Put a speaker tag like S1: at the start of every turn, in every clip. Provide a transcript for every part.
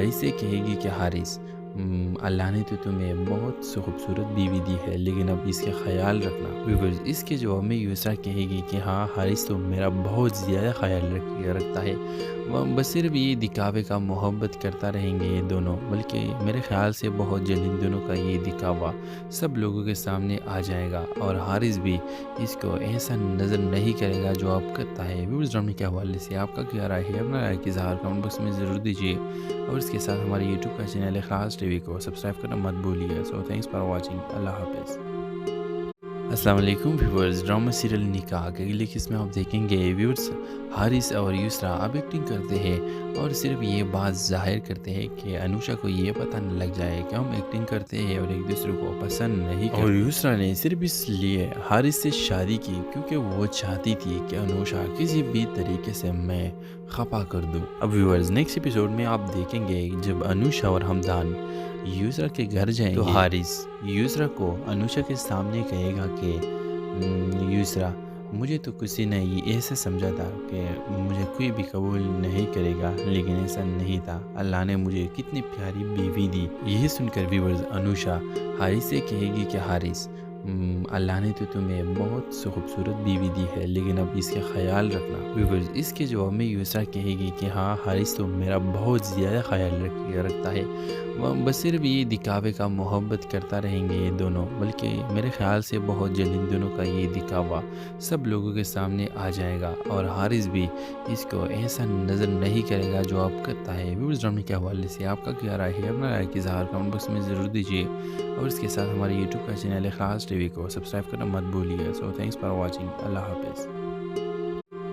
S1: ایسے کہے گی کہ حارث اللہ نے تو تمہیں بہت خوبصورت بیوی دی ہے، لیکن اب اس کا خیال رکھنا۔ ویورز، اس کے جواب میں یسرا کہے گی کہ ہاں حارث تو میرا بہت زیادہ خیال رکھتا ہے، بس صرف یہ دکھاوے کا محبت کرتا رہیں گے یہ دونوں، بلکہ میرے خیال سے بہت جلد ان دونوں کا یہ دکھاوا سب لوگوں کے سامنے آ جائے گا، اور حارث بھی اس کو ایسا نظر نہیں کرے گا جو آپ کرتا ہے۔ ویورز، ڈرامے کے حوالے سے آپ کا کیا رائے ہے؟ اپنا رائے کی اظہار کمنٹ باکس میں ضرور دیجیے، اور اس کے ساتھ ہمارے یوٹیوب کا چینل خاص ٹی وی کو سبسکرائب کرنا مت بھولیے۔ سو تھینکس فار واچنگ، اللہ حافظ۔ السلام علیکم ویورز، ڈرامہ سیریل نکاح کے اگلی قسط میں آپ دیکھیں گے ویورز حارث اور یسرا اب ایکٹنگ کرتے ہیں اور صرف یہ بات ظاہر کرتے ہیں کہ انوشا کو یہ پتہ نہ لگ جائے کہ ہم ایکٹنگ کرتے ہیں اور ایک دوسرے کو پسند نہیں کرتے، اور یسرا نے صرف اس لیے حارث سے شادی کی کیونکہ وہ چاہتی تھی کہ انوشا کسی بھی طریقے سے میں خفا کر دوں۔ اب ویورز نیکسٹ ایپیسوڈ میں آپ دیکھیں گے جب انوشا اور ہمدان یسرا کے گھر جائیں گے تو حارث یسرا کو انوشا کے سامنے کہے گا کہ یسرا، مجھے تو کسی نے یہ ایسے سمجھا تھا کہ مجھے کوئی بھی قبول نہیں کرے گا، لیکن ایسا نہیں تھا، اللہ نے مجھے کتنی پیاری بیوی دی۔ یہ سن کر ویورز انوشا حارث سے کہے گی کہ حارث اللہ نے تو تمہیں بہت خوبصورت بیوی دی ہے، لیکن اب اس کا خیال رکھنا۔ ویورز، اس کے جواب میں یسرا کہے گی کہ ہاں حارث تو میرا بہت زیادہ خیال رکھتا ہے، بس صرف یہ دکھاوے کا محبت کرتا رہیں گے یہ دونوں، بلکہ میرے خیال سے بہت جلد ان دونوں کا یہ دکھاوا سب لوگوں کے سامنے آ جائے گا، اور حارث بھی اس کو ایسا نظر نہیں کرے گا جو آپ کرتا ہے۔ ویورز، ڈرامے کے حوالے سے آپ کا کیا رائے ہے؟ اپنا رائے کی اظہار کمنٹ باکس میں ضرور دیجیے، اور اس کے ساتھ ہمارے یوٹیوب کا چینل خاص ٹی وی کو سبسکرائب کرنا مت بھولیے۔ سو تھینکس فار واچنگ، اللہ حافظ۔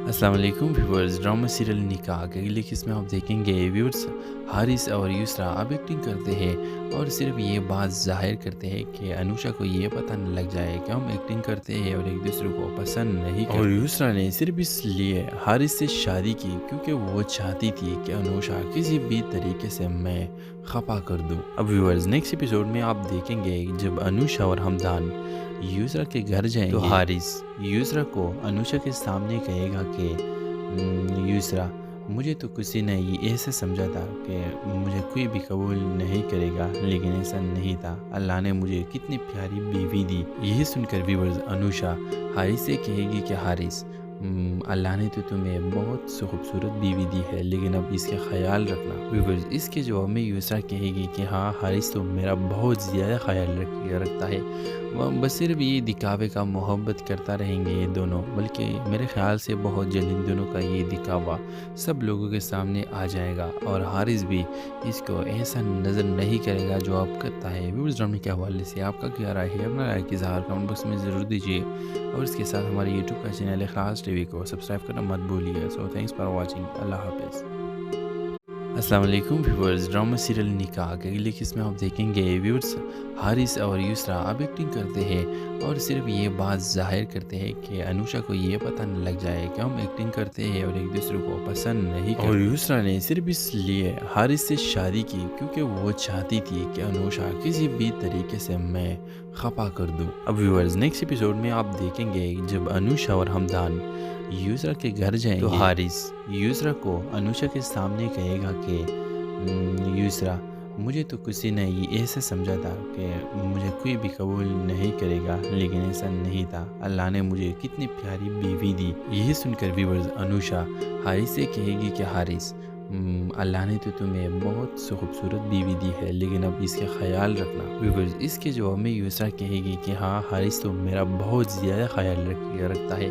S1: السلام علیکم ویورز، ڈرامہ سیریل نکاح کے اگلی قسط میں آپ دیکھیں گے ویورز حارث اور یسرا اب ایکٹنگ کرتے ہیں اور صرف یہ بات ظاہر کرتے ہیں کہ انوشا کو یہ پتہ نہ لگ جائے کہ ہم ایکٹنگ کرتے ہیں اور ایک دوسرے کو پسند نہیں کرتے، اور یسرا نے صرف اس لیے حارث سے شادی کی کیونکہ وہ چاہتی تھی کہ انوشا کسی بھی طریقے سے میں خفا کر دوں۔ اب ویورز نیکسٹ ایپیسوڈ میں آپ دیکھیں گے جب انوشا اور ہمدان یسرا کے گھر جائیں گے تو حارث یسرا کو انوشا کے سامنے کہے گا کہ یسرا، مجھے تو کسی نے یہ ایسے سمجھا تھا کہ مجھے کوئی بھی قبول نہیں کرے گا، لیکن ایسا نہیں تھا، اللہ نے مجھے کتنی پیاری بیوی دی۔ یہ سن کر ویورز انوشا حارث سے کہے گی کہ حارث اللہ نے تو تمہیں بہت خوبصورت بیوی دی ہے، لیکن اب اس کا خیال رکھنا۔ ویورز، اس کے جواب میں یسرا کہے گی کہ ہاں حارث تو میرا بہت زیادہ خیال رکھتا ہے، بس صرف یہ دکھاوے کا محبت کرتا رہیں گے یہ دونوں، بلکہ میرے خیال سے بہت جلد ان دونوں کا یہ دکھاوا سب لوگوں کے سامنے آ جائے گا، اور حارث بھی اس کو ایسا نظر نہیں کرے گا جو آپ کرتا ہے۔ ویورز، ڈرامے کے حوالے سے آپ کا کیا رائے ہے؟ اپنا رائے کی اظہار کمنٹ باکس میں ضرور دیجیے، اور اس کے ساتھ ہمارے یوٹیوب کا چینل خاص ٹی وی کو سبسکرائب کرنا مت بھولیے۔ سو تھینکس فار واچنگ، اللہ حافظ۔ السلام علیکم ویورز، ڈرامہ سیریل نکاح کے اگلی قسط میں آپ دیکھیں گے ویورز حارث اور یسرا اب ایکٹنگ کرتے ہیں اور صرف یہ بات ظاہر کرتے ہیں کہ انوشا کو یہ پتہ نہ لگ جائے کہ ہم ایکٹنگ کرتے ہیں اور ایک دوسرے کو پسند نہیں کرتے، اور یسرا نے صرف اس لیے حارث سے شادی کی کیونکہ وہ چاہتی تھی کہ انوشا کسی بھی طریقے سے میں خفا کر دوں۔ اب ویورز نیکسٹ ایپیسوڈ میں آپ دیکھیں گے جب انوشا اور ہمدان یسرا کے گھر جائیں گے تو حارث یسرا کو انوشا کے سامنے کہے گا کہ یسرا، مجھے تو کسی نے یہ ایسے سمجھا تھا کہ مجھے کوئی بھی قبول نہیں کرے گا، لیکن ایسا نہیں تھا، اللہ نے مجھے کتنی پیاری بیوی دی۔ یہ سن کر ویورز انوشا حارث سے کہے گی کہ حارث اللہ نے تو تمہیں بہت خوبصورت بیوی دی ہے، لیکن اب اس کا خیال رکھنا۔ ویورز، اس کے جواب میں یسرا کہے گی کہ ہاں حارث تو میرا بہت زیادہ خیال رکھتا ہے،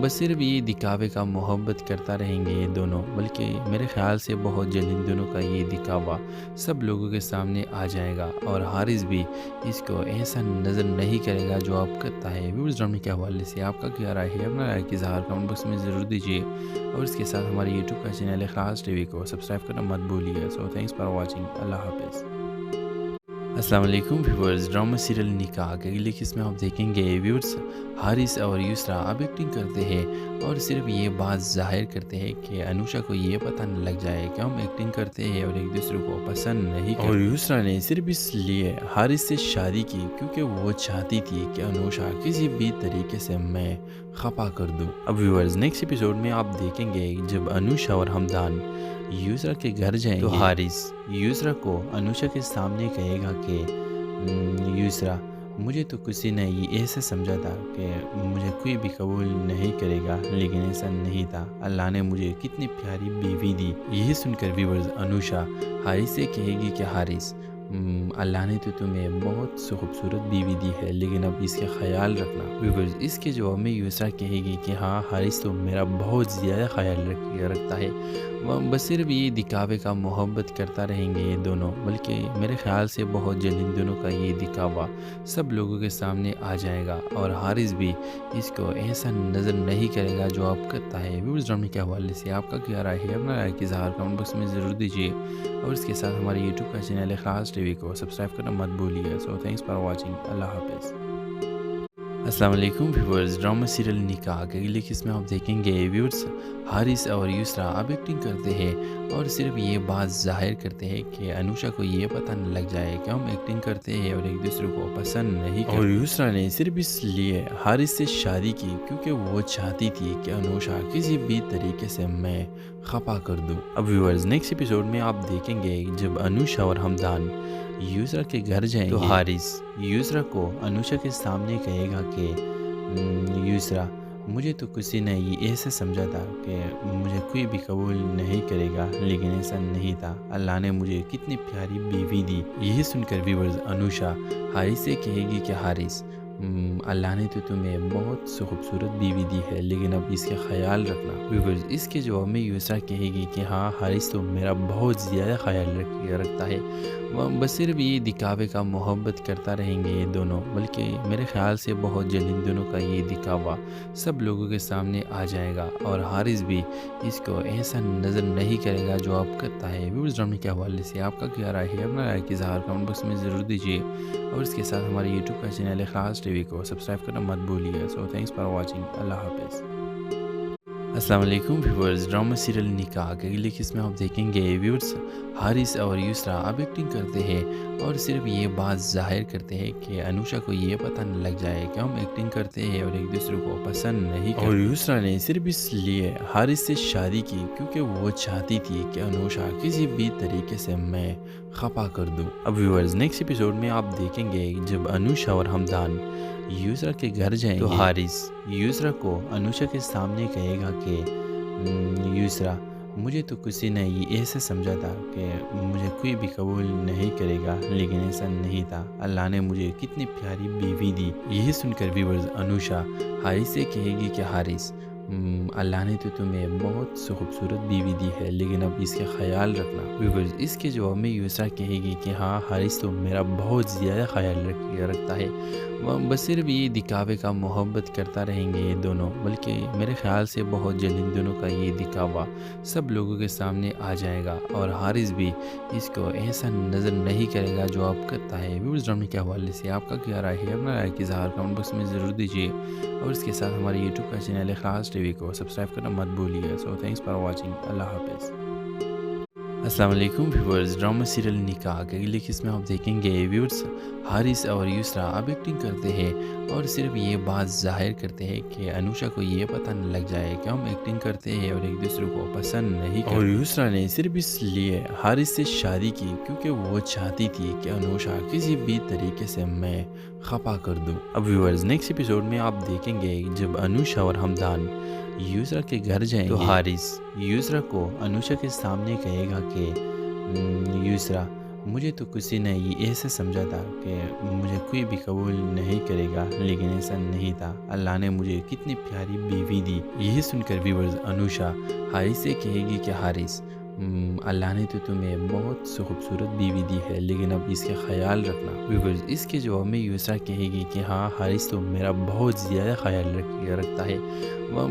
S1: بس صرف یہ دکھاوے کا محبت کرتا رہیں گے یہ دونوں، بلکہ میرے خیال سے بہت جلد ان دونوں کا یہ دکھاوا سب لوگوں کے سامنے آ جائے گا، اور حارث بھی اس کو ایسا نظر نہیں کرے گا جو آپ کرتا ہے۔ ویورز، ڈرامے کے حوالے سے آپ کا کیا رائے ہے؟ اپنا رائے کی اظہار کمنٹ باکس میں ضرور دیجیے، اور اس کے ساتھ ہمارے یوٹیوب کا چینل خاص ٹی وی کو سبسکرائب کرنا مت بھولیے۔ سو تھینکس فار واچنگ، اللہ حافظ۔ السلام علیکم ویورز، ڈرامہ سیریل نکاح کے اگلی قسط میں آپ دیکھیں گے ویورز حارث اور یسرا اب ایکٹنگ کرتے ہیں اور صرف یہ بات ظاہر کرتے ہیں کہ انوشا کو یہ پتہ نہ لگ جائے کہ ہم ایکٹنگ کرتے ہیں اور ایک دوسرے کو پسند نہیں کرتے، اور یسرا نے صرف اس لیے حارث سے شادی کی کیونکہ وہ چاہتی تھی کہ انوشا کسی بھی طریقے سے میں خفا کر دوں۔ اب ویورز نیکسٹ ایپیسوڈ میں آپ دیکھیں گے جب انوشا اور ہمدان یسرا کے گھر جائیں تو حارث یسرا کو انوشا کے سامنے کہے گا کہ یسرا مجھے تو کسی نے یہ ایسا سمجھا تھا کہ مجھے کوئی بھی قبول نہیں کرے گا، لیکن ایسا نہیں تھا۔ اللہ نے مجھے کتنی پیاری بیوی دی۔ یہی سن کر ویورز انوشا حارث سے کہے گی کہ حارث اللہ نے تو تمہیں بہت خوبصورت بیوی دی ہے، لیکن اب اس کا خیال رکھنا۔ ویورز اس کے جواب میں یسرا کہے گی کہ ہاں حارث تو میرا بہت زیادہ خیال رکھتا ہے، بس صرف یہ دکھاوے کا محبت کرتا رہیں گے یہ دونوں، بلکہ میرے خیال سے بہت جلد ان دونوں کا یہ دکھاوا سب لوگوں کے سامنے آ جائے گا، اور حارث بھی اس کو ایسا نظر نہیں کرے گا جو آپ کرتا ہے۔ ویورز ڈرامے کے حوالے سے آپ کا کیا رائے ہے؟ اپنا رائے کی اظہار کمنٹ باکس میں ضرور دیجیے، اور اس کے ساتھ ہمارے یوٹیوب کا چینل خاص ٹی وی کو سبسکرائب کرنا مت بھولیے۔ سو تھینکس فار واچنگ، اللہ حافظ۔ السلام علیکم ویورز، ڈرامہ سیریل نکاح کے اگلی قسط میں آپ دیکھیں گے ویورز حارث اور یسرا اب ایکٹنگ کرتے ہیں اور صرف یہ بات ظاہر کرتے ہیں کہ انوشا کو یہ پتہ نہ لگ جائے کہ ہم ایکٹنگ کرتے ہیں اور ایک دوسرے کو پسند نہیں کرتے۔ اور یسرا نے صرف اس لیے حارث سے شادی کی کیونکہ وہ چاہتی تھی کہ انوشا کسی بھی طریقے سے میں خفا کر دوں۔ اب ویورز نیکسٹ ایپیسوڈ میں آپ دیکھیں گے جب انوشا اور ہمدان یسرا کے گھر جائیں تو حارث یسرا کو انوشا کے سامنے کہے گا کہ یسرا مجھے تو کسی نے یہ ایسا سمجھا تھا کہ مجھے کوئی بھی قبول نہیں کرے گا، لیکن ایسا نہیں تھا۔ اللہ نے مجھے کتنی پیاری بیوی دی۔ یہی سن کر ویورز انوشا حارث سے کہے گی کہ حارث اللہ نے تو تمہیں بہت خوبصورت بیوی دی ہے، لیکن اب اس کا خیال رکھنا۔ ویورز اس کے جواب میں یسرا کہے گی کہ ہاں حارث تو میرا بہت زیادہ خیال رکھتا ہے، بس صرف یہ دکھاوے کا محبت کرتا رہیں گے یہ دونوں، بلکہ میرے خیال سے بہت جلد ان دونوں کا یہ دکھاوا سب لوگوں کے سامنے آ جائے گا، اور حارث بھی اس کو ایسا نظر نہیں کرے گا جو آپ کرتا ہے۔ ویورز ڈرامے کے حوالے سے آپ کا کیا رائے ہے؟ اپنا رائے کی اظہار کمنٹ باکس میں ضرور دیجیے، اور اس کے ساتھ ہمارے یوٹیوب کا چینل خاص ٹی وی کو سبسکرائب کرنا مت بھولیے۔ سو تھینکس فار واچنگ، اللہ حافظ۔ السلام علیکم ویورز، ڈرامہ سیریل نکاح کے اگلی قسط میں آپ دیکھیں گے ویورز حارث اور یسرا اب ایکٹنگ کرتے ہیں اور صرف یہ بات ظاہر کرتے ہیں کہ انوشا کو یہ پتہ نہ لگ جائے کہ ہم ایکٹنگ کرتے ہیں اور ایک دوسرے کو پسند نہیں کرتے۔ اور یسرا نے صرف اس لیے حارث سے شادی کی کیونکہ وہ چاہتی تھی کہ انوشا کسی بھی طریقے سے میں خفا کر دوں۔ اب ویورز نیکسٹ ایپیسوڈ میں آپ دیکھیں گے جب انوشا اور ہمدان یسرا کے گھر جائیں تو حارث یسرا کو انوشا کے سامنے کہے گا کہ یسرا مجھے تو کسی نے یہ ایسا سمجھا تھا کہ مجھے کوئی بھی قبول نہیں کرے گا، لیکن ایسا نہیں تھا۔ اللہ نے مجھے کتنی پیاری بیوی دی۔ یہی سن کر ویورز انوشا حارث سے کہے گی کہ حارث اللہ نے تو تمہیں بہت خوبصورت بیوی دی ہے، لیکن اب اس کا خیال رکھنا۔ ویورز اس کے جواب میں یسرا کہے گی کہ ہاں حارث تو میرا بہت زیادہ خیال رکھتا ہے، بس صرف یہ دکھاوے کا محبت کرتا رہیں گے یہ دونوں، بلکہ میرے خیال سے بہت جلد ان دونوں کا یہ دکھاوا سب لوگوں کے سامنے آ جائے گا، اور حارث بھی اس کو ایسا نظر نہیں کرے گا جو آپ کرتا ہے۔ ویورز ڈرامے کے حوالے سے آپ کا کیا رائے ہے؟ اپنا رائے کی اظہار کمنٹ باکس میں ضرور دیجیے، اور اس کے ساتھ ہمارے یوٹیوب کا چینل خاص ٹی وی کو سبسکرائب کرنا مت بھولیے۔ سو تھینکس فار واچنگ، اللہ حافظ۔ السلام علیکم ویورز، ڈرامہ سیریل نکاح کے اگلی قسط میں آپ دیکھیں گے ویورز حارث اور یسرا اب ایکٹنگ کرتے ہیں اور صرف یہ بات ظاہر کرتے ہیں کہ انوشا کو یہ پتہ نہ لگ جائے کہ ہم ایکٹنگ کرتے ہیں اور ایک دوسرے کو پسند نہیں کرتے۔ اور یسرا نے صرف اس لیے حارث سے شادی کی کیونکہ وہ چاہتی تھی کہ انوشا کسی بھی طریقے سے میں خفا کر دوں۔ اب ویورز نیکسٹ ایپیسوڈ میں آپ دیکھیں گے جب انوشا اور ہمدان یسرا کے گھر جائیں تو حارث یسرا کو انوشا کے سامنے کہے گا کہ یسرا مجھے تو کسی نے یہ ایسا سمجھا تھا کہ مجھے کوئی بھی قبول نہیں کرے گا، لیکن ایسا نہیں تھا۔ اللہ نے مجھے کتنی پیاری بیوی دی۔ یہی سن کر ویورز انوشا حارث سے کہے گی کہ حارث اللہ نے تو تمہیں بہت خوبصورت بیوی دی ہے، لیکن اب اس کا خیال رکھنا۔ ویورز اس کے جواب میں یسرا کہے گی کہ ہاں حارث تو میرا بہت زیادہ خیال رکھتا ہے،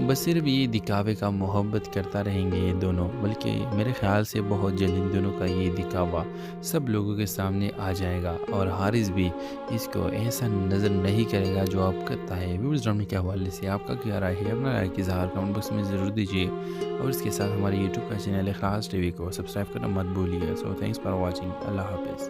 S1: بس صرف یہ دکھاوے کا محبت کرتا رہیں گے یہ دونوں، بلکہ میرے خیال سے بہت جلد ان دونوں کا یہ دکھاوا سب لوگوں کے سامنے آ جائے گا، اور حارث بھی اس کو ایسا نظر نہیں کرے گا جو آپ کرتا ہے۔ ویورز ڈرامے کے حوالے سے آپ کا کیا رائے ہے؟ اپنا رائے کی اظہار کمنٹ باکس میں ضرور دیجیے، اور اس کے ساتھ ہمارے یوٹیوب کا چینل خاص ٹی وی کو سبسکرائب کرنا مت بھولیے۔ سو تھینکس فار واچنگ، اللہ حافظ۔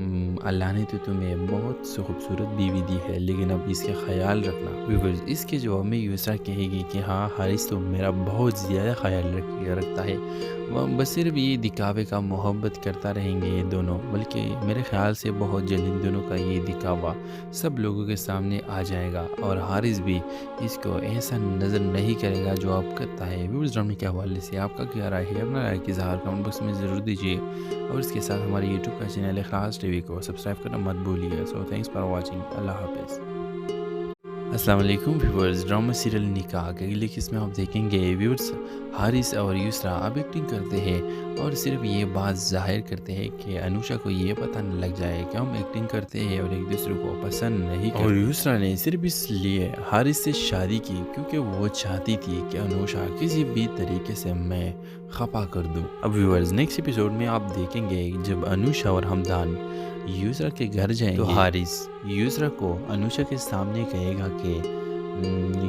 S1: اللہ نے تو تمہیں بہت خوبصورت بیوی دی ہے، لیکن اب اس کا خیال رکھنا۔ ویورز، اس کے جواب میں یسرا کہے گی کہ ہاں حارث تو میرا بہت زیادہ خیال رکھتا ہے، بس صرف یہ دکھاوے کا محبت کرتا رہیں گے یہ دونوں، بلکہ میرے خیال سے بہت جلد ان دونوں کا یہ دکھاوا سب لوگوں کے سامنے آ جائے گا، اور حارث بھی اس کو ایسا نظر نہیں کرے گا جو آپ کرتا ہے۔ ویورز، ڈرامے کے حوالے سے آپ کا کیا رائے ہے؟ اپنا رائے کی اظہار کمنٹ باکس میں ضرور دیجیے، اور اس کے ساتھ ہمارے یوٹیوب کا چینل خاص ٹی وی کو سبسکرائب کرنا مت بھولیے۔ سو تھینکس فار واچنگ، اللہ حافظ۔ السلام علیکم ویورز، ڈرامہ سیریل نکاح کے اگلے قسط میں آپ دیکھیں گے ویورز حارث اور یسرا اب ایکٹنگ کرتے ہیں اور صرف یہ بات ظاہر کرتے ہیں کہ انوشا کو یہ پتہ نہ لگ جائے کہ ہم ایکٹنگ کرتے ہیں اور ایک دوسرے کو پسند نہیں کرتے، اور یسرا نے صرف اس لیے حارث سے شادی کی کیونکہ وہ چاہتی تھی کہ انوشا کسی بھی طریقے سے میں خفا کر دوں۔ اب ویورز نیکسٹ ایپیسوڈ میں آپ دیکھیں گے جب انوشا اور ہمدان یسرا کے گھر جائیں گے تو حارث یسرا کو انوشا کے سامنے کہے گا کہ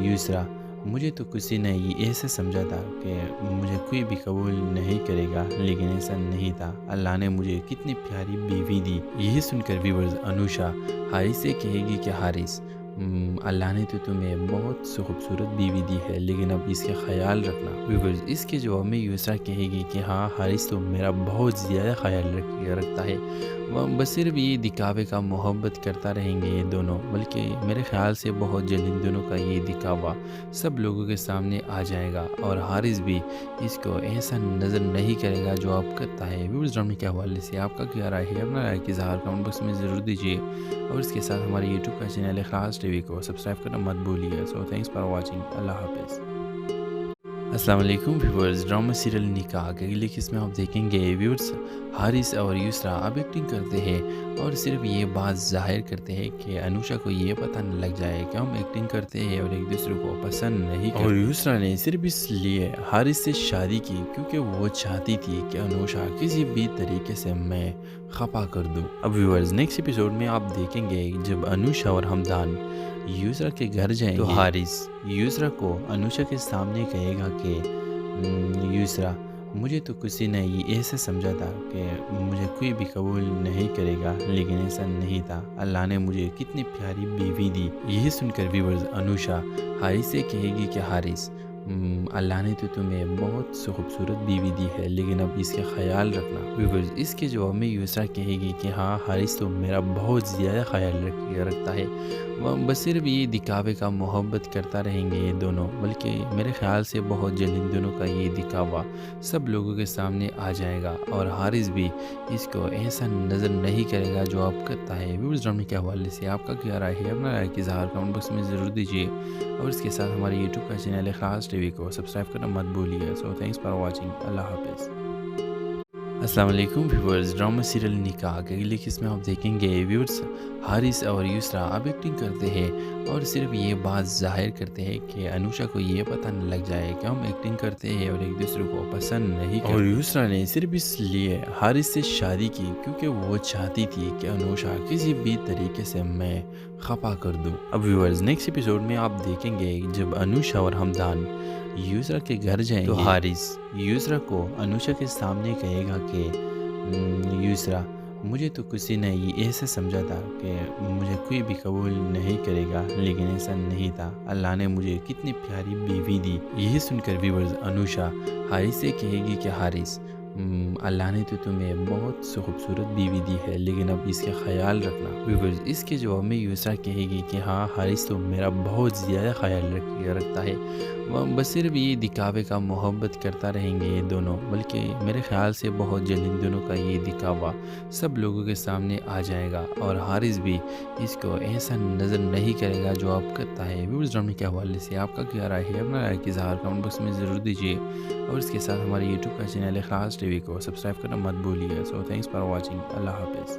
S1: یسرا، مجھے تو کسی نے یہ ایسے سمجھا تھا کہ مجھے کوئی بھی قبول نہیں کرے گا، لیکن ایسا نہیں تھا، اللہ نے مجھے کتنی پیاری بیوی دی۔ یہی سن کر ویورز انوشا حارث سے کہے گی کہ حارث، اللہ نے تو تمہیں بہت خوبصورت بیوی دی ہے، لیکن اب اس کا خیال رکھنا۔ ویورز، اس کے جواب میں یسرا کہے گی کہ ہاں حارث تو میرا بہت زیادہ خیال رکھتا ہے، بس صرف یہ دکھاوے کا محبت کرتا رہیں گے یہ دونوں، بلکہ میرے خیال سے بہت جلد ان دونوں کا یہ دکھاوا سب لوگوں کے سامنے آ جائے گا، اور حارث بھی اس کو ایسا نظر نہیں کرے گا جو آپ کرتا ہے۔ ویورز، ڈرامے کے حوالے سے آپ کا کیا رائے ہے؟ اپنا رائے کی اظہار کمنٹ باکس میں ضرور دیجیے، اور اس کے ساتھ ہمارے یوٹیوب کا چینل خاص ٹی وی کو سبسکرائب کرنا مت بھولیے۔ سو تھینکس فار واچنگ، اللہ حافظ۔ السلام علیکم ویورز، ڈرامہ سیریل نکاح کے اگلے قسط میں آپ دیکھیں گے ویورز حارث اور یسرا اب ایکٹنگ کرتے ہیں اور صرف یہ بات ظاہر کرتے ہیں کہ انوشا کو یہ پتہ نہ لگ جائے کہ ہم ایکٹنگ کرتے ہیں اور ایک دوسرے کو پسند نہیں کرتے، اور یسرا نے صرف اس لیے حارث سے شادی کی کیونکہ وہ چاہتی تھی کہ انوشا کسی بھی طریقے سے میں خفا کر دوں۔ اب ویورز نیکسٹ ایپیسوڈ میں آپ دیکھیں گے جب انوشا اور ہمدان یسرا کے گھر جائیں گے تو حارث یسرا کو انوشا کے سامنے کہے گا کہ یسرا، مجھے تو کسی نے یہ ایسے سمجھا تھا کہ مجھے کوئی بھی قبول نہیں کرے گا، لیکن ایسا نہیں تھا، اللہ نے مجھے کتنی پیاری بیوی دی۔ یہی سن کر ویورز انوشا حارث سے کہے گی کہ حارث، اللہ نے تو تمہیں بہت خوبصورت بیوی دی ہے، لیکن اب اس کا خیال رکھنا۔ ویورز، اس کے جواب میں یسرا کہے گی کہ ہاں حارث تو میرا بہت زیادہ خیال رکھتا ہے، بس صرف یہ دکھاوے کا محبت کرتا رہیں گے یہ دونوں، بلکہ میرے خیال سے بہت جلد ان دونوں کا یہ دکھاوا سب لوگوں کے سامنے آ جائے گا، اور حارث بھی اس کو ایسا نظر نہیں کرے گا جو آپ کرتا ہے۔ ویورز، ڈرامے کے حوالے سے آپ کا کیا رائے ہے؟ اپنا رائے کی اظہار کمنٹ باکس میں ضرور دیجیے، اور اس کے ساتھ ہمارے یوٹیوب کا چینل خاص ٹی وی کو سبسکرائب کرنا مت بھولیے۔ سو تھینکس فار واچنگ، اللہ حافظ۔ السلام علیکم ویورز، ڈرامہ سیریل نکاح کے اگلے قسط میں آپ دیکھیں گے ویورز حارث اور یسرا اب ایکٹنگ کرتے ہیں اور صرف یہ بات ظاہر کرتے ہیں کہ انوشا کو یہ پتہ نہ لگ جائے کہ ہم ایکٹنگ کرتے ہیں اور ایک دوسرے کو پسند نہیں کرتے، اور یسرا نے صرف اس لیے حارث سے شادی کی کیونکہ وہ چاہتی تھی کہ انوشا کسی بھی طریقے سے میں خفا کر دوں۔ اب ویورز نیکسٹ ایپیسوڈ میں آپ دیکھیں گے جب انوشا اور ہمدان یسرا کے گھر جائیں گے تو حارث یسرا کو انوشا کے سامنے کہے گا کہ یسرا، مجھے تو کسی نے یہ ایسے سمجھا تھا کہ مجھے کوئی بھی قبول نہیں کرے گا، لیکن ایسا نہیں تھا، اللہ نے مجھے کتنی پیاری بیوی دی۔ یہی سن کر ویورز انوشا حارث سے کہے گی کہ حارث، اللہ نے تو تمہیں بہت خوبصورت بیوی دی ہے، لیکن اب اس کا خیال رکھنا۔ ویورز، اس کے جواب میں یسرا کہے گی کہ ہاں حارث تو میرا بہت زیادہ خیال رکھتا ہے، بس صرف یہ دکھاوے کا محبت کرتا رہیں گے یہ دونوں، بلکہ میرے خیال سے بہت جلد ان دونوں کا یہ دکھاوا سب لوگوں کے سامنے آ جائے گا، اور حارث بھی اس کو ایسا نظر نہیں کرے گا جو آپ کرتا ہے۔ ویورز، ڈرامے کے حوالے سے آپ کا کیا رائے ہے؟ اپنا رائے کی اظہار کمنٹ باکس میں ضرور دیجیے، اور اس کے ساتھ ہمارے یوٹیوب کا چینل خاص ٹی وی کو سبسکرائب کرنا مت بھولیے۔ سو تھینکس فار واچنگ، اللہ حافظ۔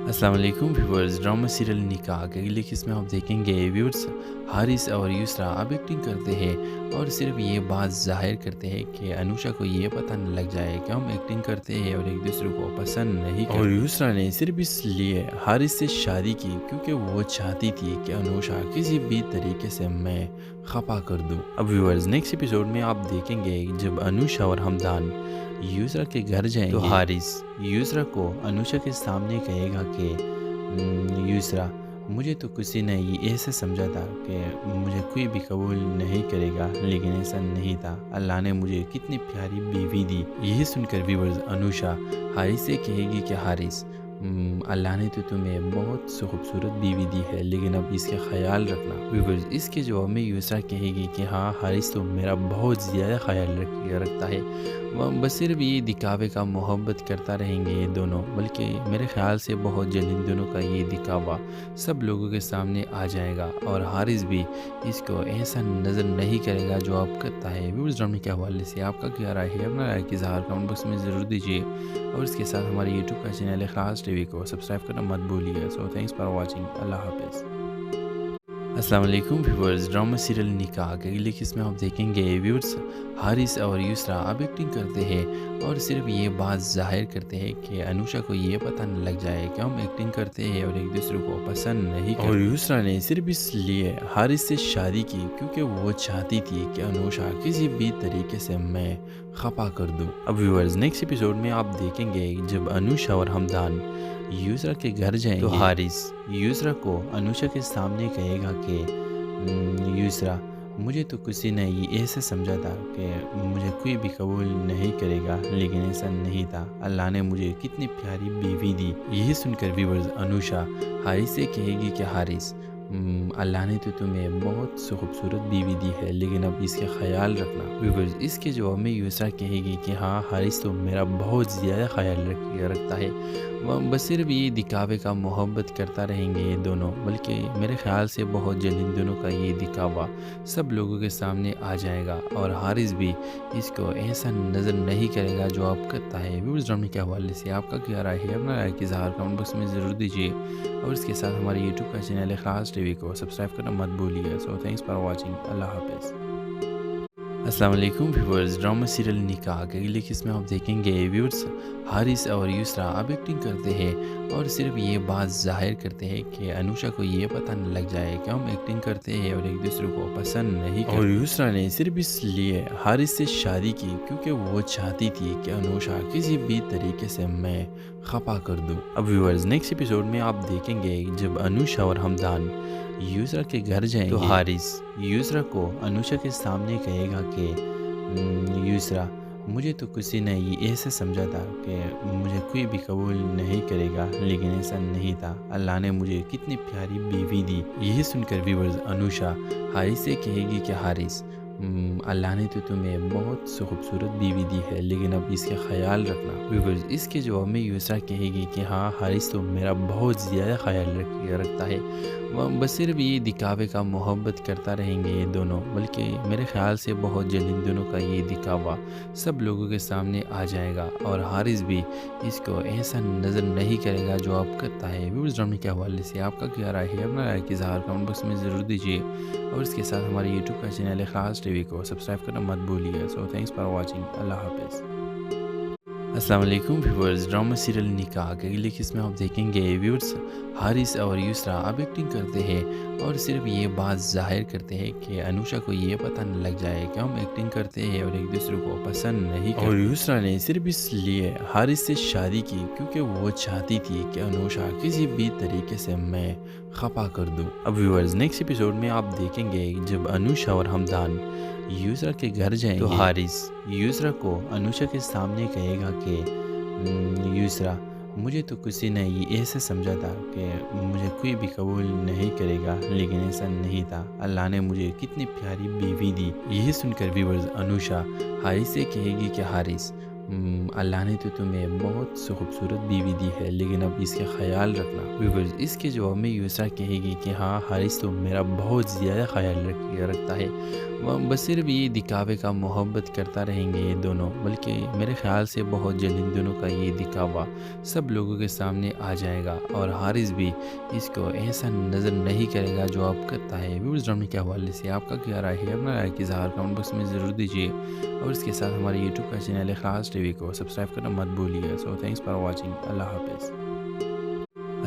S1: السلام علیکم ویورز، ڈرامہ سیریل نکاح کے اگلے قسط میں آپ دیکھیں گے ویورز حارث اور یسرا اب ایکٹنگ کرتے ہیں اور صرف یہ بات ظاہر کرتے ہیں کہ انوشا کو یہ پتہ نہ لگ جائے کہ ہم ایکٹنگ کرتے ہیں اور ایک دوسرے کو پسند نہیں کرتے، اور یسرا نے صرف اس لیے حارث سے شادی کی کیونکہ وہ چاہتی تھی کہ انوشا کسی بھی طریقے سے میں خفا کر دوں۔ اب ویورز نیکسٹ ایپیسوڈ میں آپ دیکھیں گے جب انوشا اور ہمدان یسرا کے گھر جائیں گے تو حارث یسرا کو انوشا کے سامنے کہے گا کہ یسرا مجھے تو کسی نے یہ ایسے سمجھا تھا کہ مجھے کوئی بھی قبول نہیں کرے گا، لیکن ایسا نہیں تھا۔ اللہ نے مجھے کتنی پیاری بیوی دی۔ یہی سن کر ویورز انوشا حارث سے کہے گی کہ حارث اللہ نے تو تمہیں بہت خوبصورت بیوی دی ہے، لیکن اب اس کا خیال رکھنا۔ ویورز اس کے جواب میں یسرا کہے گی کہ ہاں حارث تو میرا بہت زیادہ خیال رکھتا ہے، بس صرف یہ دکھاوے کا محبت کرتا رہیں گے یہ دونوں، بلکہ میرے خیال سے بہت جلد ان دونوں کا یہ دکھاوا سب لوگوں کے سامنے آ جائے گا، اور حارث بھی اس کو ایسا نظر نہیں کرے گا جو آپ کرتا ہے۔ ویورز ڈرامے کے حوالے سے آپ کا کیا رائے ہے؟ اپنا رائے کی اظہار کمنٹ باکس میں ضرور دیجیے، اور اس کے ساتھ ہمارے یوٹیوب کا چینل اخلاص ٹی وی کو سبسکرائب کرنا مت بھولیے۔ سو تھینکس فار واچنگ، اللہ حافظ۔ السلام علیکم ویورز، ڈرامہ سیریل نکاح کے اگلی قسط میں آپ دیکھیں گے ویورز حارث اور یسرا اب ایکٹنگ کرتے ہیں اور صرف یہ بات ظاہر کرتے ہیں کہ انوشا کو یہ پتہ نہ لگ جائے کہ ہم ایکٹنگ کرتے ہیں اور ایک دوسرے کو پسند نہیں کرتے، اور یسرا نے صرف اس لیے حارث سے شادی کی کیونکہ وہ چاہتی تھی کہ انوشا کسی بھی طریقے سے میں خفا کر دوں۔ اب ویورز نیکسٹ ایپیسوڈ میں آپ دیکھیں گے جب انوشا اور حمدان یسرا کے گھر جائیں گے تو حارث یسرا کو انوشا کے سامنے کہے گا کہ یسرا مجھے تو کسی نے یہ ایسے سمجھا تھا کہ مجھے کوئی بھی قبول نہیں کرے گا، لیکن ایسا نہیں تھا۔ اللہ نے مجھے کتنی پیاری بیوی دی۔ یہی سن کر ویورز انوشا حارث سے کہے گی کہ حارث اللہ نے تو تمہیں بہت خوبصورت بیوی دی ہے، لیکن اب اس کا خیال رکھنا۔ ویورز اس کے جواب میں یسرا کہے گی کہ ہاں حارث تو میرا بہت زیادہ خیال رکھتا ہے، بس صرف یہ دکھاوے کا محبت کرتا رہیں گے یہ دونوں، بلکہ میرے خیال سے بہت جلد ان دونوں کا یہ دکھاوا سب لوگوں کے سامنے آ جائے گا، اور حارث بھی اس کو ایسا نظر نہیں کرے گا جو آپ کرتا ہے۔ ویورز ڈرامے کے حوالے سے آپ کا کیا رائے ہے؟ اپنا رائے کی اظہار کمنٹ باکس میں ضرور دیجیے، اور اس کے ساتھ ہمارے یوٹیوب کا چینل اخلاص ٹی وی کو سبسکرائب کرنا مت بھولیے۔ سو تھینکس فار واچنگ، اللہ حافظ۔ السلام علیکم ویورز، ڈرامہ سیریل نکاح کے اگلی قسط میں آپ دیکھیں گے ویورز حارث اور یسرا اب ایکٹنگ کرتے ہیں اور صرف یہ بات ظاہر کرتے ہیں کہ انوشا کو یہ پتہ نہ لگ جائے کہ ہم ایکٹنگ کرتے ہیں اور ایک دوسرے کو پسند نہیں کرتے، اور یسرا نے صرف اس لیے حارث سے شادی کی کیونکہ وہ چاہتی تھی کہ انوشا کسی بھی طریقے سے میں خفا کر دوں۔ اب ویورز نیکسٹ ایپیسوڈ میں آپ دیکھیں گے جب انوشا اور حمدان یسرا کے گھر جائیں گے تو حارث یسرا کو انوشا کے سامنے کہے گا کہ یسرا مجھے تو کسی نے یہ ایسے سمجھا تھا کہ مجھے کوئی بھی قبول نہیں کرے گا، لیکن ایسا نہیں تھا۔ اللہ نے مجھے کتنی پیاری بیوی دی۔ یہی سن کر ویورز انوشا حارث سے کہے گی کہ حارث اللہ نے تو تمہیں بہت خوبصورت بیوی دی ہے، لیکن اب اس کا خیال رکھنا۔ ویورز اس کے جواب میں یسرا کہے گی کہ ہاں حارث تو میرا بہت زیادہ خیال رکھتا ہے، بس صرف یہ دکھاوے کا محبت کرتا رہیں گے یہ دونوں، بلکہ میرے خیال سے بہت جلد ان دونوں کا یہ دکھاوا سب لوگوں کے سامنے آ جائے گا، اور حارث بھی اس کو ایسا نظر نہیں کرے گا جو آپ کرتا ہے۔ ویورز ڈرامے کے حوالے سے آپ کا کیا رائے ہے؟ اپنا رائے کی اظہار کمنٹ باکس میں ضرور دیجیے، اور اس کے ساتھ ہمارے یوٹیوب کا چینل اخلاص ٹی وی کو سبسکرائب کرنا مت بھولیے۔ سو تھینکس فار واچنگ، اللہ حافظ۔ السلام علیکم ویورز، ڈرامہ سیریل نکاح کے اگلی قسط میں آپ دیکھیں گے ویورز حارث اور یسرا اب ایکٹنگ کرتے ہیں اور صرف یہ بات ظاہر کرتے ہیں کہ انوشا کو یہ پتہ نہ لگ جائے کہ ہم ایکٹنگ کرتے ہیں اور ایک دوسرے کو پسند نہیں کرتے، اور یسرا نے صرف اس لیے حارث سے شادی کی کیونکہ وہ چاہتی تھی کہ انوشا کسی بھی طریقے سے میں خفا کر دوں۔ اب ویورز نیکسٹ ایپیسوڈ میں آپ دیکھیں گے جب انوشا اور حمدان یسرا کے گھر جائیں گے تو حارث یسرا کو انوشا کے سامنے کہے گا کہ یسرا مجھے تو کسی نے یہ ایسے سمجھا تھا کہ مجھے کوئی بھی قبول نہیں کرے گا، لیکن ایسا نہیں تھا۔ اللہ نے مجھے کتنی پیاری بیوی دی۔ یہی سن کر ویورز انوشا حارث سے کہے گی کہ حارث اللہ نے تو تمہیں بہت خوبصورت بیوی دی ہے، لیکن اب اس کا خیال رکھنا۔ ویورز اس کے جواب میں یسرا کہے گی کہ ہاں حارث تو میرا بہت زیادہ خیال رکھتا ہے، بس صرف یہ دکھاوے کا محبت کرتا رہیں گے یہ دونوں، بلکہ میرے خیال سے بہت جلد ان دونوں کا یہ دکھاوا سب لوگوں کے سامنے آ جائے گا، اور حارث بھی اس کو ایسا نظر نہیں کرے گا جو آپ کرتا ہے۔ ویورز ڈرامے کے حوالے سے آپ کا کیا رائے ہے؟ اپنا رائے کی اظہار کمنٹ باکس میں ضرور دیجیے، اور اس کے ساتھ ہمارے یوٹیوب کا چینل اخلاص ٹی وی کو سبسکرائب کرنا مت بھولیے۔ سو تھینکس فار واچنگ، اللہ حافظ۔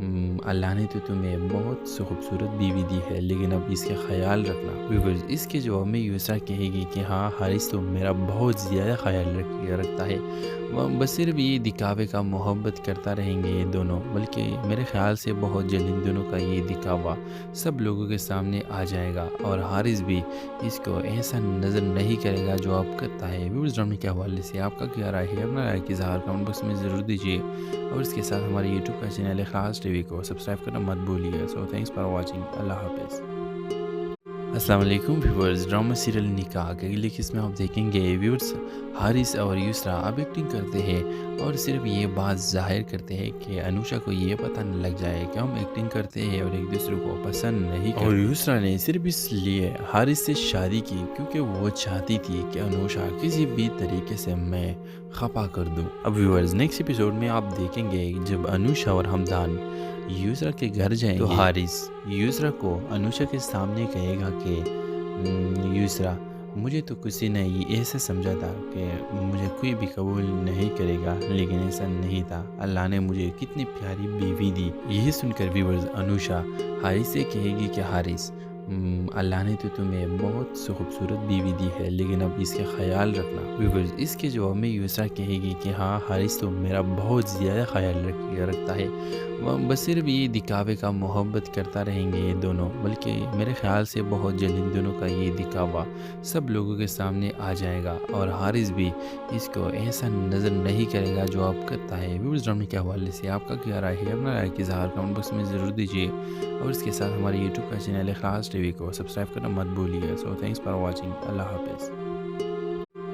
S1: اللہ نے تو تمہیں بہت خوبصورت بیوی دی ہے، لیکن اب اس کا خیال رکھنا۔ ویورز، اس کے جواب میں یسرا کہے گی کہ ہاں حارث تو میرا بہت زیادہ خیال رکھتا ہے، وہ بس صرف یہ دکھاوے کا محبت کرتا رہیں گے یہ دونوں، بلکہ میرے خیال سے بہت جلد ان دونوں کا یہ دکھاوا سب لوگوں کے سامنے آ جائے گا، اور حارث بھی اس کو ایسا نظر نہیں کرے گا جو آپ کرتا ہے۔ ویورز، ڈرامے کے حوالے سے آپ کا کیا رائے ہے؟ اپنا رائے کی اظہار کمنٹ باکس میں ضرور دیجیے، اور اس کے ساتھ ہمارے یوٹیوب کا چینل خاص ٹی وی کو سبسکرائب کرنا مت بھولیے۔ سو تھینکس فار واچنگ، اللہ حافظ۔ السلام علیکم ویورز، ڈرامہ سیریل نکاح کے اگلی قسط میں آپ دیکھیں گے ویورز حارث اور یسرا اب ایکٹنگ کرتے ہیں اور صرف یہ بات ظاہر کرتے ہیں کہ انوشا کو یہ پتہ نہ لگ جائے کہ ہم ایکٹنگ کرتے ہیں اور ایک دوسرے کو پسند نہیں کرتے، اور یسرا نے صرف اس لیے حارث سے شادی کی کیونکہ وہ چاہتی تھی کہ انوشا کسی بھی طریقے سے میں خفا کر دوں۔ اب ویورز نیکسٹ ایپیسوڈ میں آپ دیکھیں گے جب انوشا اور ہمدان یسرا کے گھر جائیں تو حارث یسرا کو انوشا کے سامنے کہے گا کہ یسرا، مجھے تو کسی نے یہ ایسا سمجھا تھا کہ مجھے کوئی بھی قبول نہیں کرے گا، لیکن ایسا نہیں تھا، اللہ نے مجھے کتنی پیاری بیوی دی۔ یہی سن کر ویورز انوشا حارث سے کہے گی کہ حارث، اللہ نے تو تمہیں بہت خوبصورت بیوی دی ہے، لیکن اب اس کا خیال رکھنا۔ ویورز، اس کے جواب میں یسرا کہے گی کہ ہاں حارث تو میرا بہت زیادہ خیال رکھتا ہے، وہ بس صرف یہ دکھاوے کا محبت کرتا رہیں گے یہ دونوں، بلکہ میرے خیال سے بہت جلد ان دونوں کا یہ دکھاوا سب لوگوں کے سامنے آ جائے گا، اور حارث بھی اس کو ایسا نظر نہیں کرے گا جو آپ کرتا ہے۔ ویورز، ڈرامے کے حوالے سے آپ کا کیا رائے ہے؟ اپنا رائے کی اظہار کمنٹ باکس میں ضرور دیجیے، اور اس کے ساتھ ہمارے یوٹیوب کا چینل خاص ٹی وی کو سبسکرائب کرنا مت بھولیے۔ سو تھینکس فار واچنگ، اللہ حافظ۔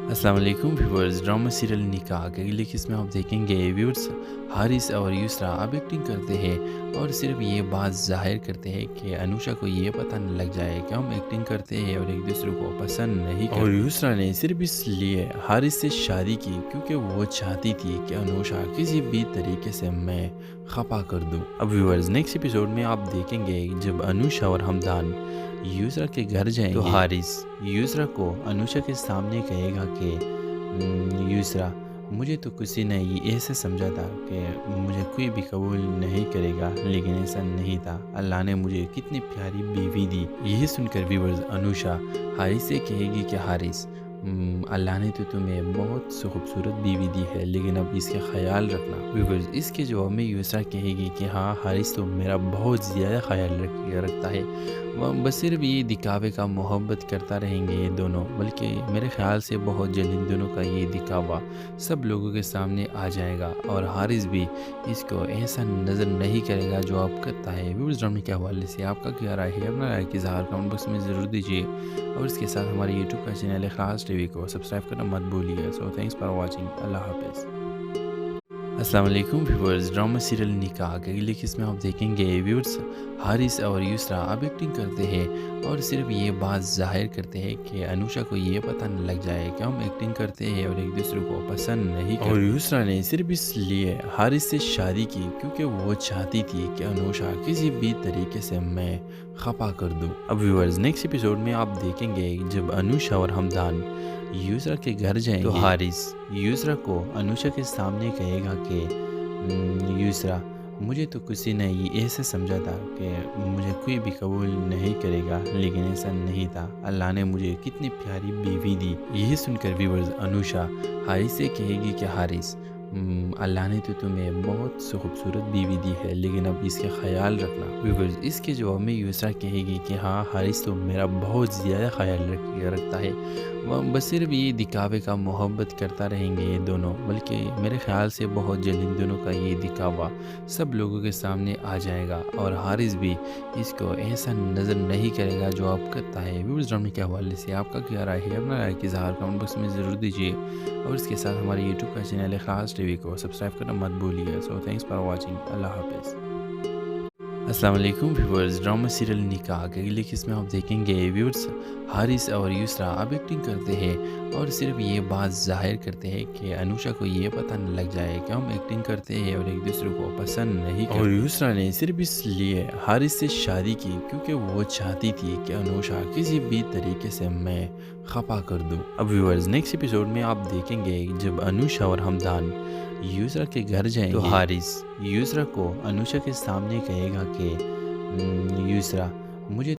S1: السلام علیکم ویورز، ڈرامہ سیریل نکاح کے اگلی قسط میں آپ دیکھیں گے ویورز حارث اور یسرا اب ایکٹنگ کرتے ہیں اور صرف یہ بات ظاہر کرتے ہیں کہ انوشا کو یہ پتہ نہ لگ جائے کہ ہم ایکٹنگ کرتے ہیں اور ایک دوسرے کو پسند نہیں کرتے، اور یسرا نے صرف اس لیے حارث سے شادی کی کیونکہ وہ چاہتی تھی کہ انوشا کسی بھی طریقے سے میں خفا کر دوں۔ اب ویورز نیکسٹ ایپیسوڈ میں آپ دیکھیں گے جب انوشا اور ہمدان یسرا کے گھر جائیں تو حارث یسرا کو انوشا کے سامنے کہے گا کہ یسرا، مجھے تو کسی نے یہ ایسا سمجھا تھا کہ مجھے کوئی بھی قبول نہیں کرے گا، لیکن ایسا نہیں تھا، اللہ نے مجھے کتنی پیاری بیوی دی۔ یہی سن کر ویورز انوشا حارث سے کہے گی کہ حارث، اللہ نے تو تمہیں بہت خوبصورت بیوی دی ہے، لیکن اب اس کا خیال رکھنا۔ ویورز، اس کے جواب میں یسرا کہے گی کہ ہاں حارث تو میرا بہت زیادہ خیال رکھتا ہے، وہ بس صرف یہ دکھاوے کا محبت کرتا رہیں گے یہ دونوں، بلکہ میرے خیال سے بہت جلد ان دونوں کا یہ دکھاوا سب لوگوں کے سامنے آ جائے گا، اور حارث بھی اس کو ایسا نظر نہیں کرے گا جو آپ کرتا ہے۔ ویورز، ڈرامے کے حوالے سے آپ کا کیا رائے ہے؟ اپنا رائے کی اظہار کمنٹ باکس میں ضرور دیجیے، اور اس کے ساتھ ہمارے یوٹیوب کا چینل خاص ٹی وی کو سبسکرائب کرنا مت بھولیے۔ سو تھینکس فار واچنگ، اللہ حافظ۔ السلام علیکم ویورز، ڈرامہ سیریل نکاح کے اگلی قسط میں آپ دیکھیں گے ویورز حارث اور یسرا اب ایکٹنگ کرتے ہیں اور صرف یہ بات ظاہر کرتے ہیں کہ انوشا کو یہ پتہ نہ لگ جائے کہ ہم ایکٹنگ کرتے ہیں اور ایک دوسرے کو پسند نہیں کرتے، اور یسرا نے صرف اس لیے حارث سے شادی کی کیونکہ وہ چاہتی تھی کہ انوشا کسی بھی طریقے سے میں خفا کر دوں۔ اب ویورز نیکسٹ ایپیسوڈ میں آپ دیکھیں گے جب انوشا اور ہمدان یسرا کے گھر جائیں تو حارث یسرا کو انوشا کے سامنے کہے گا کہ یسرا، مجھے تو کسی نے یہ ایسا سمجھا تھا کہ مجھے کوئی بھی قبول نہیں کرے گا، لیکن ایسا نہیں تھا، اللہ نے مجھے کتنی پیاری بیوی دی۔ یہی سن کر ویورز انوشا حارث سے کہے گی کہ حارث، اللہ نے تو تمہیں بہت خوبصورت بیوی دی ہے، لیکن اب اس کا خیال رکھنا۔ ویورز، اس کے جواب میں یسرا کہے گی کہ ہاں حارث تو میرا بہت زیادہ خیال رکھتا ہے، وہ بس صرف یہ دکھاوے کا محبت کرتا رہیں گے یہ دونوں، بلکہ میرے خیال سے بہت جلد ان دونوں کا یہ دکھاوا سب لوگوں کے سامنے آ جائے گا، اور حارث بھی اس کو ایسا نظر نہیں کرے گا جو آپ کرتا ہے۔ ویورز، ڈرامے کے حوالے سے آپ کا کیا رائے ہے؟ اپنا رائے کی اظہار کمنٹ باکس میں ضرور دیجیے، اور اس کے ساتھ ہمارے یوٹیوب کا چینل خاص ٹی وی کو سبسکرائب کرنا مت بھولیے۔ سو تھینکس فار واچنگ، اللہ حافظ۔ السلام علیکم ویورز، ڈرامہ سیریل نکاح کے اگلی قسط میں آپ دیکھیں گے ویورز حارث اور یسرا اب ایکٹنگ کرتے ہیں اور صرف یہ بات ظاہر کرتے ہیں کہ انوشا کو یہ پتہ نہ لگ جائے کہ ہم ایکٹنگ کرتے ہیں اور ایک دوسرے کو پسند نہیں کرتے۔ اور یسرا نے صرف اس لیے حارث سے شادی کی کیونکہ وہ چاہتی تھی کہ انوشا کسی بھی طریقے سے میں خفا کر دوں۔ اب ویورز نیکسٹ ایپیسوڈ میں آپ دیکھیں گے جب انوشا اور ہمدان یسرا کے گھر جائیں گے تو حارث یسرا کو انوشا کے سامنے کہے گا کہ یسرا مجھے